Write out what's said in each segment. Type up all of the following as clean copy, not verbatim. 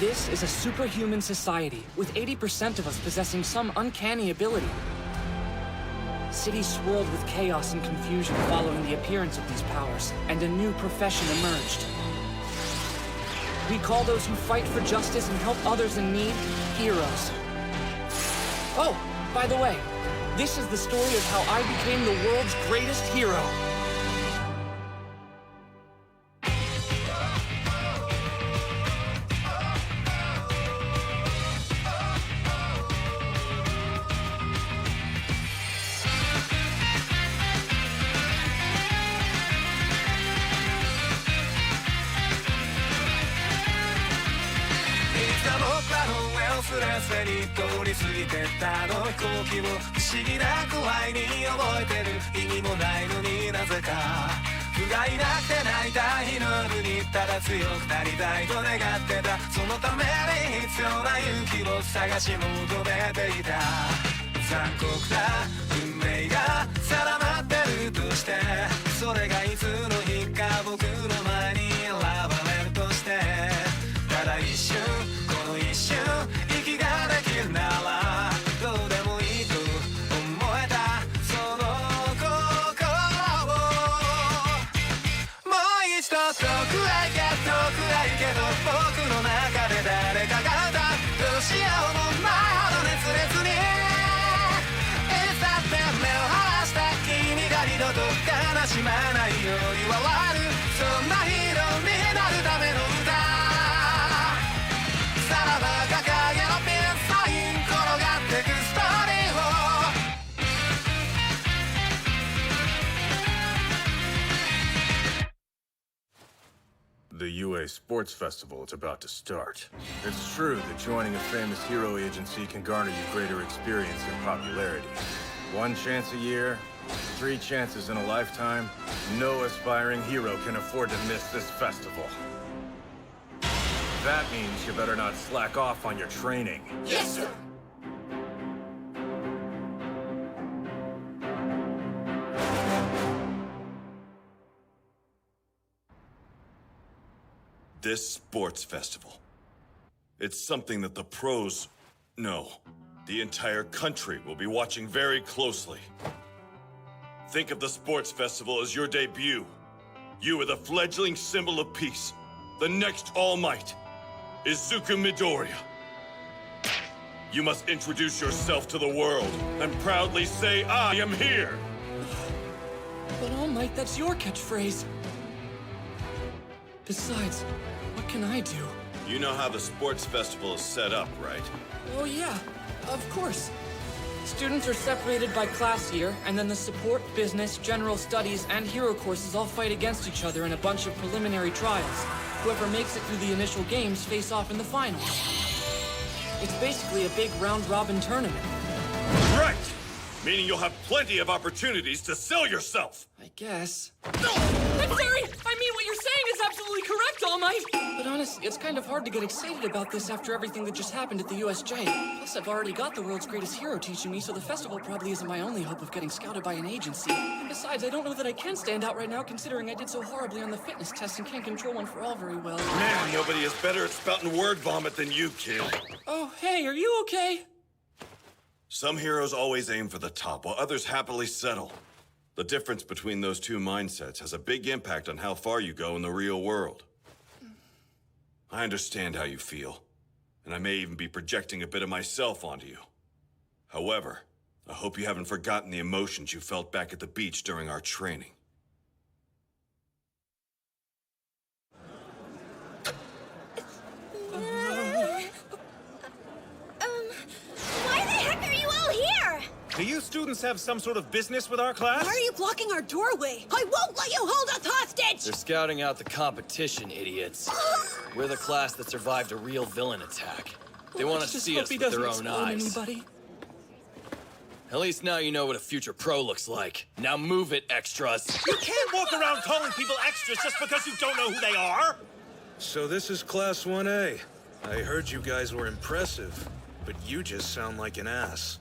This is a superhuman society, with 80% of us possessing some uncanny ability. Cities swirled with chaos and confusion following the appearance of these powers, and a new profession emerged. We call those who fight for justice and help others in need, heroes. Oh, by the way, this is the story of how I became the world's greatest hero. The UA Sports Festival is about to start. It's true that joining a famous hero agency can garner you greater experience and popularity. 1 chance a year, 3 chances in a lifetime. No aspiring hero can afford to miss this festival. That means you better not slack off on your training. Yes, sir! This sports festival. It's something that the pros, no, the entire country will be watching very closely. Think of the sports festival as your debut. You are the fledgling symbol of peace, the next All Might, Izuku Midoriya. You must introduce yourself to the world and proudly say, I am here! But All Might, that's your catchphrase. Besides, what can I do? You know how the sports festival is set up, right? Oh yeah, of course. Students are separated by class year, and then the support, business, general studies, and hero courses all fight against each other in a bunch of preliminary trials. Whoever makes it through the initial games face off in the finals. It's basically a big round-robin tournament. Right! Meaning you'll have plenty of opportunities to sell yourself! I guess. No! I'm sorry! I mean, what you're saying is absolutely correct, All Might! But honestly, it's kind of hard to get excited about this after everything that just happened at the USJ. Plus, I've already got the world's greatest hero teaching me, so the festival probably isn't my only hope of getting scouted by an agency. And besides, I don't know that I can stand out right now, considering I did so horribly on the fitness test and can't control one for all very well. Man, nobody is better at spouting word vomit than you, kid. Oh, hey, are you okay? Some heroes always aim for the top, while others happily settle. The difference between those two mindsets has a big impact on how far you go in the real world. I understand how you feel, and I may even be projecting a bit of myself onto you. However, I hope you haven't forgotten the emotions you felt back at the beach during our training. Why the heck are you all here? Do you students have some sort of business with our class? Why are you blocking our doorway? I won't let you hold us hostage! They're scouting out the competition, idiots. We're the class that survived a real villain attack. They want to see us with their own eyes. Anybody. At least now you know what a future pro looks like. Now move it, extras. You can't walk around calling people extras just because you don't know who they are! So this is Class 1A. I heard you guys were impressive, but you just sound like an ass.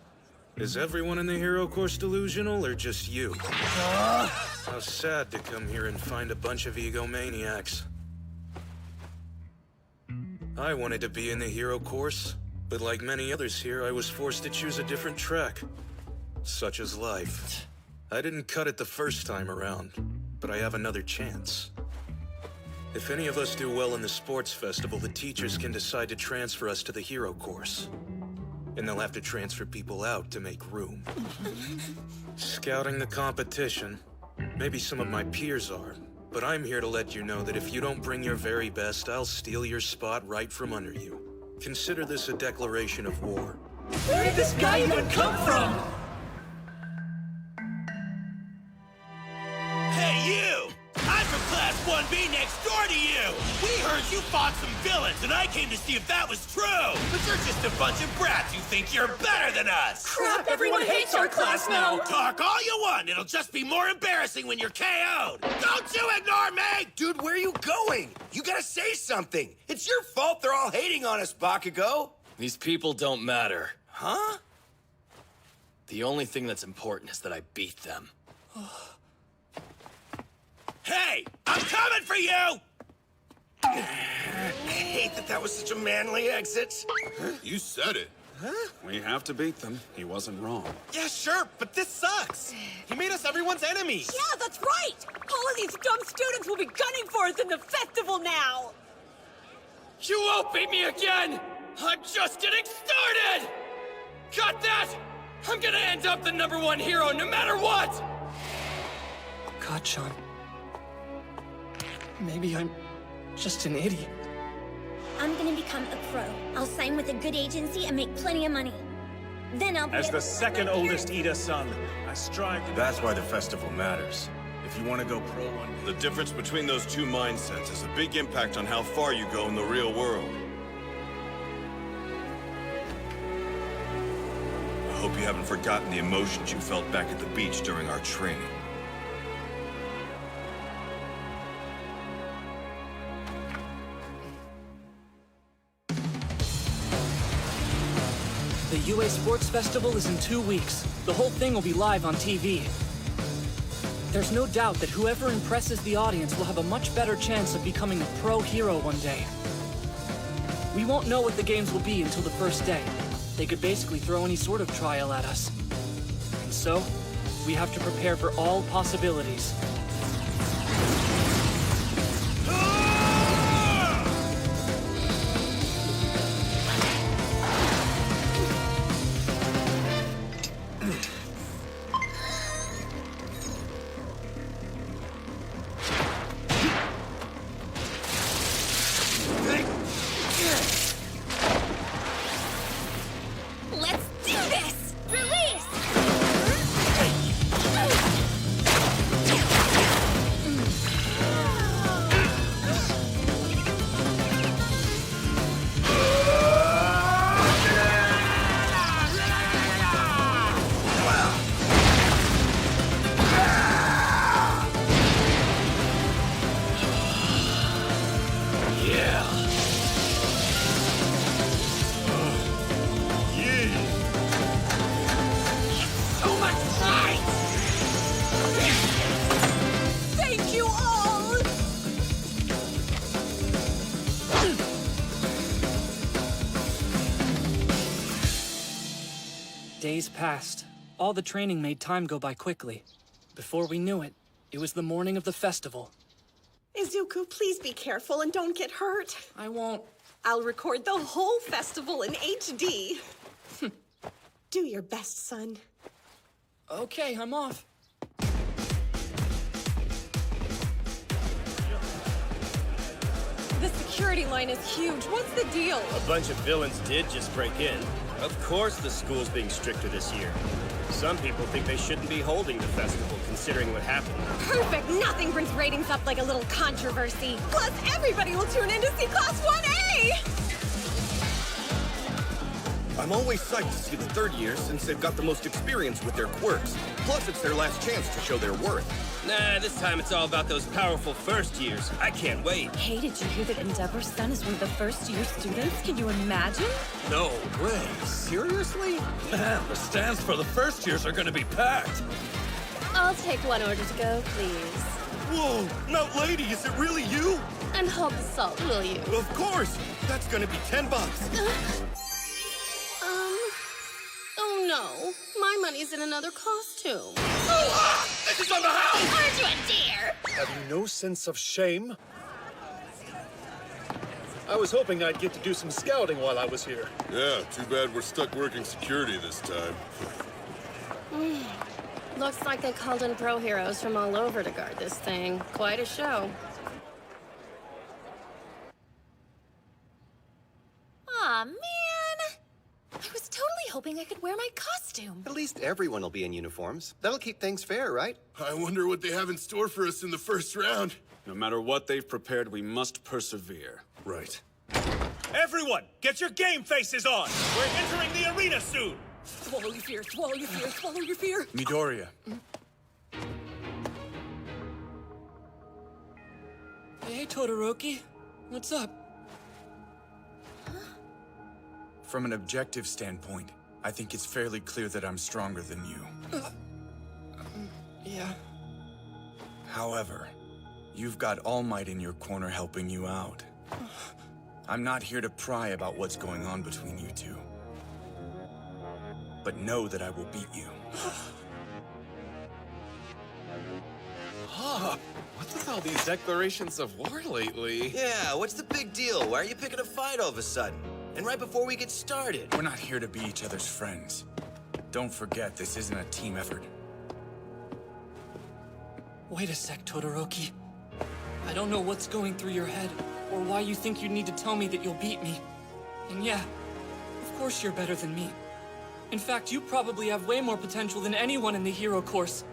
Is everyone in the hero course delusional, or just you? How sad to come here and find a bunch of egomaniacs. I wanted to be in the hero course, but like many others here, I was forced to choose a different track. Such is life. I didn't cut it the first time around, but I have another chance. If any of us do well in the sports festival, the teachers can decide to transfer us to the hero course. And they'll have to transfer people out to make room. Scouting the competition, maybe some of my peers are, but I'm here to let you know that if you don't bring your very best, I'll steal your spot right from under you. Consider this a declaration of war. Where did this guy even come from? Hey, you! I'm from Class 1B next door to you! We heard you fought some villains, and I came to see if that was true! But you're just a bunch of brats who think you're better than us! Crap, everyone hates our class now! Talk all you want, it'll just be more embarrassing when you're KO'd! Don't you ignore me! Dude, where are you going? You gotta say something! It's your fault they're all hating on us, Bakugo! These people don't matter. Huh? The only thing that's important is that I beat them. Hey! I'm coming for you! I hate that was such a manly exit. You said it. We have to beat them. He wasn't wrong. Yeah, sure, but this sucks. He made us everyone's enemies. Yeah, that's right! All of these dumb students will be gunning for us in the festival now! You won't beat me again! I'm just getting started! Cut that! I'm gonna end up the #1 hero no matter what! God, Sean. Maybe I'm just an idiot. I'm gonna become a pro. I'll sign with a good agency and make plenty of money. Then I'll be As able the to second let my oldest parents- Ida son, I strive to... That's why the festival matters. If you want to go pro one day... The difference between those two mindsets has a big impact on how far you go in the real world. I hope you haven't forgotten the emotions you felt back at the beach during our training. The UA Sports Festival is in 2 weeks. The whole thing will be live on TV. There's no doubt that whoever impresses the audience will have a much better chance of becoming a pro hero one day. We won't know what the games will be until the first day. They could basically throw any sort of trial at us. And so, we have to prepare for all possibilities. Let's do this! Release! So much fight! Thank you all! Days passed. All the training made time go by quickly. Before we knew it, it was the morning of the festival. Izuku, please be careful and don't get hurt. I won't. I'll record the whole festival in HD. Do your best, son. Okay, I'm off. The security line is huge. What's the deal? A bunch of villains did just break in. Of course the school's being stricter this year. Some people think they shouldn't be holding the festival, considering what happened. Perfect. Nothing brings ratings up like a little controversy. Plus, everybody will tune in to see Class 1A! I'm always psyched to see the third years since they've got the most experience with their quirks. Plus, it's their last chance to show their worth. Nah, this time it's all about those powerful first years. I can't wait. Hey, did you hear that Endeavor's son is one of the first-year students? Can you imagine? No way. Seriously? Man, the stands for the first years are gonna be packed. I'll take one order to go, please. Whoa! Now, lady, is it really you? And hold the salt, will you? Of course! That's gonna be $10. Oh no. My money's in another costume. This is on the house! Aren't you a dear? Have you no sense of shame? I was hoping I'd get to do some scouting while I was here. Yeah, too bad we're stuck working security this time. Looks like they called in pro heroes from all over to guard this thing. Quite a show. Aw, man! I was totally hoping I could wear my costume. At least everyone will be in uniforms. That'll keep things fair, right? I wonder what they have in store for us in the first round. No matter what they've prepared, we must persevere. Right. Everyone, get your game faces on! We're entering the arena soon! Swallow your fear, swallow your fear, swallow your fear! Midoriya. Hey, Todoroki. What's up? From an objective standpoint, I think it's fairly clear that I'm stronger than you. Yeah. However, you've got All Might in your corner helping you out. I'm not here to pry about what's going on between you two. But know that I will beat you. Huh. What's with all these declarations of war lately? Yeah, what's the big deal? Why are you picking a fight all of a sudden? And right before we get started. We're not here to be each other's friends. Don't forget, this isn't a team effort. Wait a sec, Todoroki. I don't know what's going through your head, or why you think you need to tell me that you'll beat me. And yeah, of course you're better than me. In fact, you probably have way more potential than anyone in the hero course.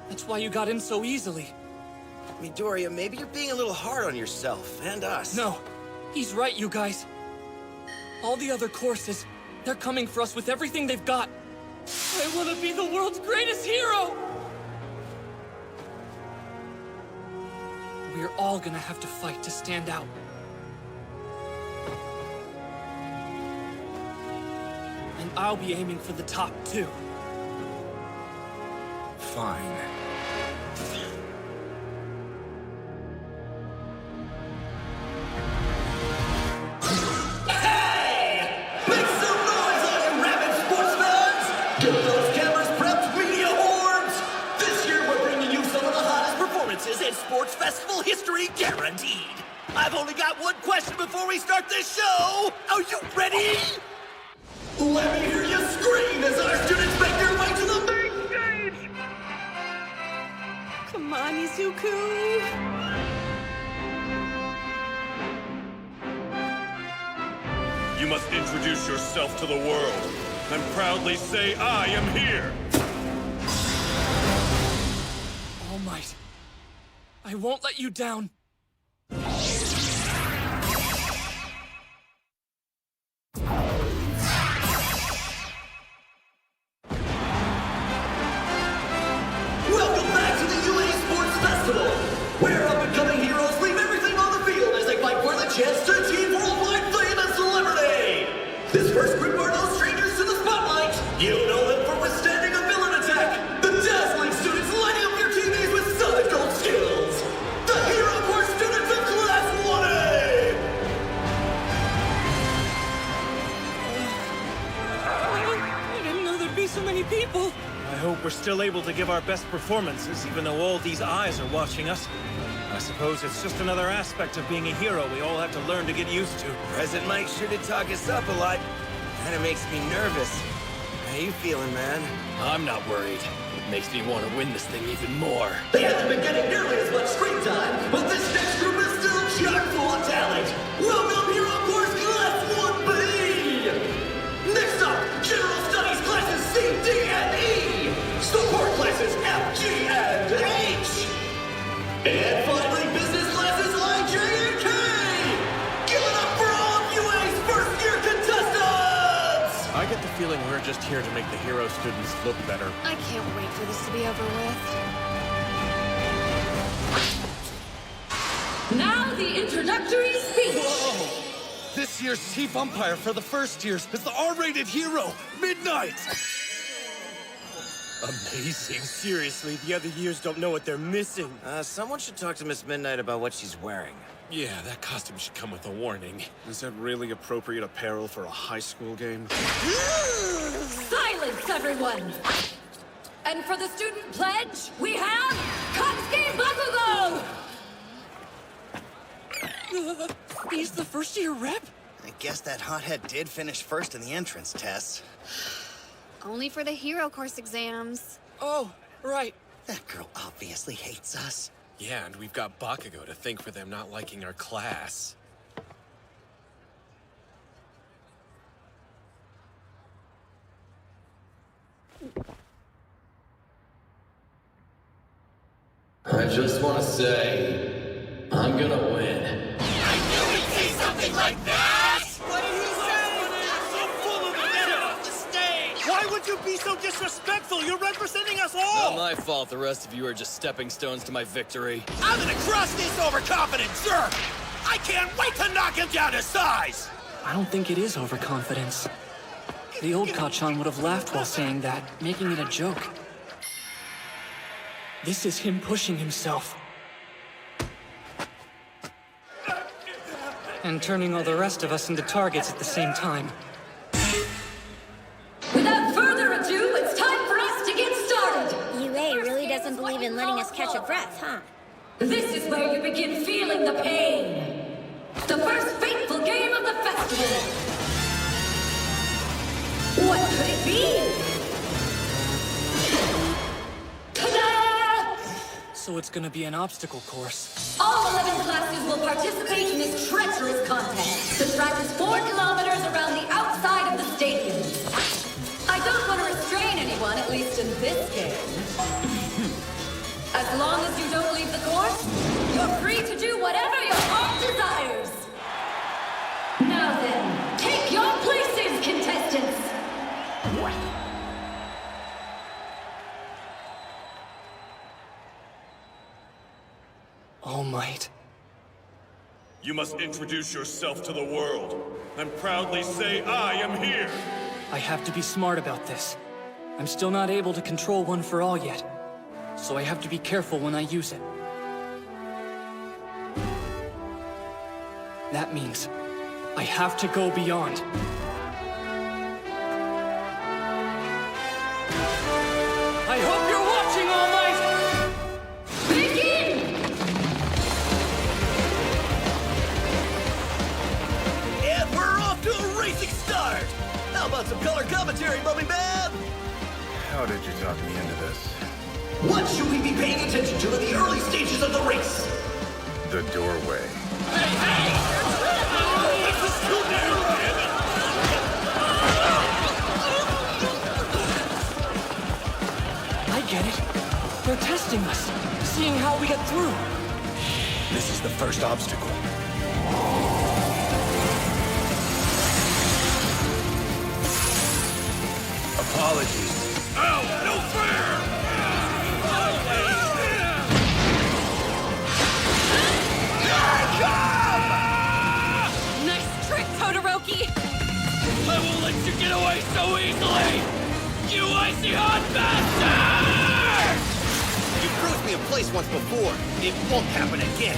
That's why you got in so easily. Midoriya, maybe you're being a little hard on yourself and us. No, he's right, you guys. All the other courses, they're coming for us with everything they've got. I want to be the world's greatest hero! We're all gonna have to fight to stand out. And I'll be aiming for the top, too. Fine. And Sports Festival history guaranteed. I've only got one question before we start this show. Are you ready? Let me hear you scream as our students make their way to the main stage. Come on, Izuku. You must introduce yourself to the world and proudly say, I am here. All Might. I won't let you down. Welcome back to the UA Sports Festival, where up-and-coming heroes leave everything on the field as they fight for the chance to achieve worldwide fame and celebrity. This first group are no strangers to the spotlight. You know them for withstanding a villain attack. The dazzling students lighting up their TVs with solid gold skills. The Hero Course students of Class 1A! I didn't know there'd be so many people. I hope we're still able to give our best performances, even though all these eyes are watching us. I suppose it's just another aspect of being a hero we all have to learn to get used to. President Mike's sure to talk us up a lot. Kinda makes me nervous. How you feeling, man? I'm not worried. It makes me want to win this thing even more. They haven't been getting nearly as much screen time, but this next group is still chock full of talent. Welcome, Hero Course Class 1B! Next up, General Studies classes C, D, and E. Support classes F, G, and H. And finally, business classes I, J, and K. Give it up for all of UA's first-year contestants! I get the feeling we're just here to make the hero students look better. I can't wait for this to be over with. Now the introductory speech. Whoa! This year's chief umpire for the first years is the R-rated hero, Midnight! Amazing. Seriously, the other years don't know what they're missing. Someone should talk to Miss Midnight about what she's wearing. Yeah, that costume should come with a warning. Is that really appropriate apparel for a high school game? Silence, everyone! And for the student pledge, we have Katsuki Bakugo! He's the first-year rep? I guess that hothead did finish first in the entrance test. Only for the hero course exams. Oh, right. That girl obviously hates us. Yeah, and we've got Bakugo to thank for them not liking our class. I just want to say, I'm gonna win. I knew we'd see something like that! What did he say? So full of Get off the stage! Why would you be so disrespectful? You're representing us all! Not my fault the rest of you are just stepping stones to my victory. I'm gonna crush this overconfident jerk! I can't wait to knock him down to size! I don't think it is overconfidence. The old Kacchan would have laughed while saying that, making it a joke. This is him pushing himself. And turning all the rest of us into targets at the same time. Without further ado, it's time for us to get started! UA really doesn't believe in letting us catch a breath, huh? This is where you begin feeling the pain. The first fateful game of the festival. What could it be? Ta-da! So it's gonna be an obstacle course. All 11 classes will participate in this treacherous contest. The track is 4 kilometers around the outside of the stadium. I don't want to restrain anyone, at least in this game. As long as you don't leave the course, you're free to do whatever your heart desires. Now then, take your places, contestants! All Might. You must introduce yourself to the world, and proudly say, I am here! I have to be smart about this. I'm still not able to control One for All yet, so I have to be careful when I use it. That means I have to go beyond. I hope you're watching, All Might! Begin! And we're off to a racing start! How about some color commentary, Mummy Man? How did you talk me into this? What should we be paying attention to in the early stages of the race? The doorway. I get it. They're testing us, seeing how we get through. This is the first obstacle. Apologies. Ow! No fair! Nice trick, Todoroki! I won't let you get away so easily! You icy hot bastard! You froze me in place once before. It won't happen again.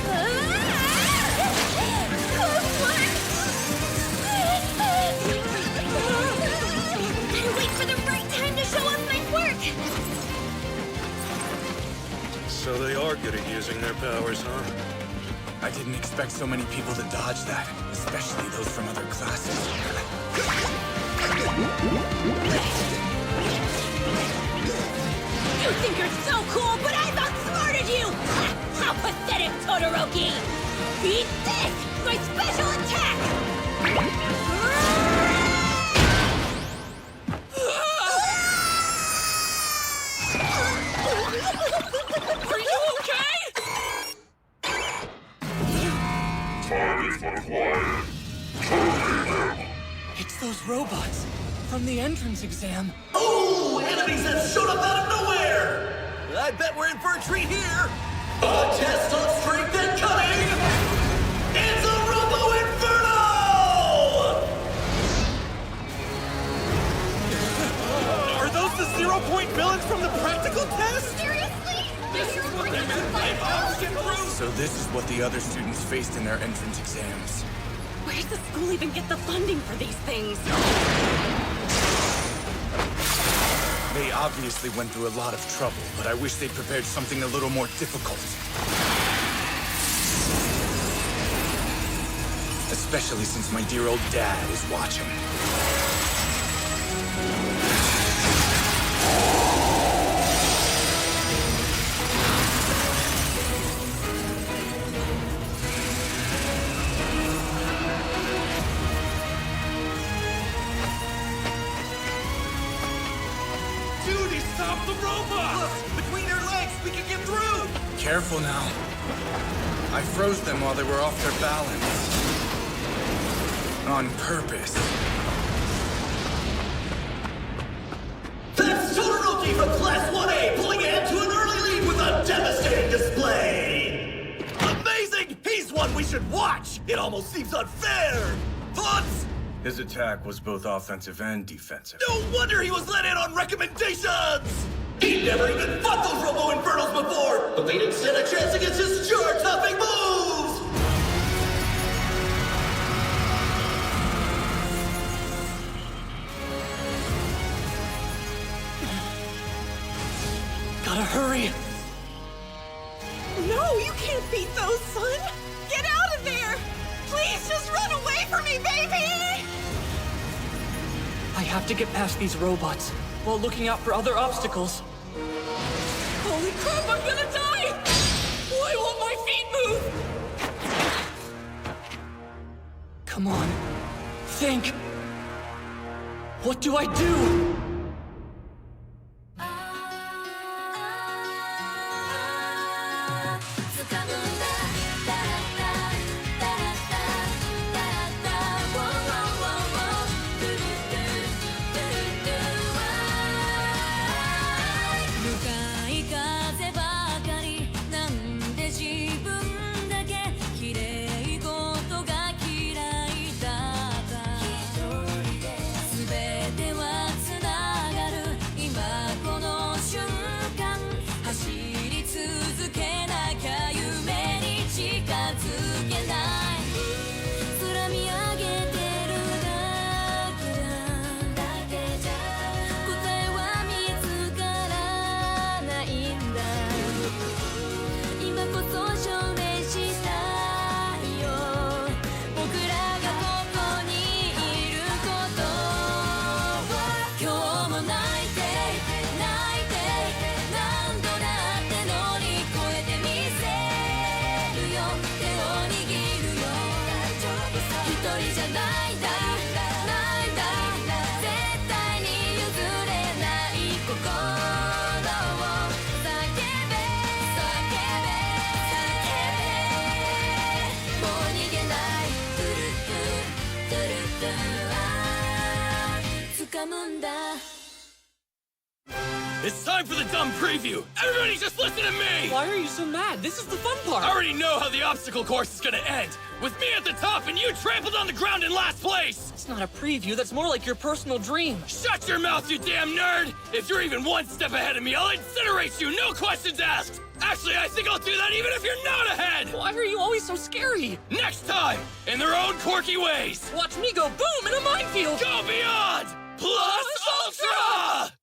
Gotta wait for the right time to show off my quirk! So they are good at using their powers, huh? I didn't expect so many people to dodge that, especially those from other classes. You think you're so cool, but I've outsmarted you! How pathetic, Todoroki! Beat this! My special attack! Are you okay? Target acquired. It's those robots from the entrance exam. Oh, enemies have showed up out of nowhere! I bet we're in for a treat here! A test on strength and cunning! It's a Robo Inferno! Are those the 0-point villains from the So this is what the other students faced in their entrance exams. Where does the school even get the funding for these things? They obviously went through a lot of trouble, but I wish they'd prepared something a little more difficult. Especially since my dear old dad is watching. Dude, stop the robot! Look, between their legs, we can get through! Careful now. I froze them while they were off their balance. On purpose. That's Todoroki from Class 1A pulling ahead to an early lead with a devastating display! Amazing! He's one we should watch! It almost seems unfair! Thoughts? His attack was both offensive and defensive. No wonder he was let in on recommendations! He never even fought those Robo Infernals before, but they didn't stand a chance against his chart-topping moves! Gotta hurry! No, you can't beat those, son! Get out of there! Please just run away from me, baby! I have to get past these robots while looking out for other obstacles. Holy crap, I'm gonna die! Why won't my feet move? Come on. Think! What do I do? It's time for the dumb preview! Everybody just listen to me! Why are you so mad? This is the fun part! I already know how the obstacle course is gonna end! With me at the top and you trampled on the ground in last place! It's not a preview, that's more like your personal dream. Shut your mouth, you damn nerd! If you're even one step ahead of me, I'll incinerate you, no questions asked! Actually, I think I'll do that even if you're not ahead! Why are you always so scary? Next time, in their own quirky ways! Watch me go boom in a minefield! Go beyond! Plus Ultra!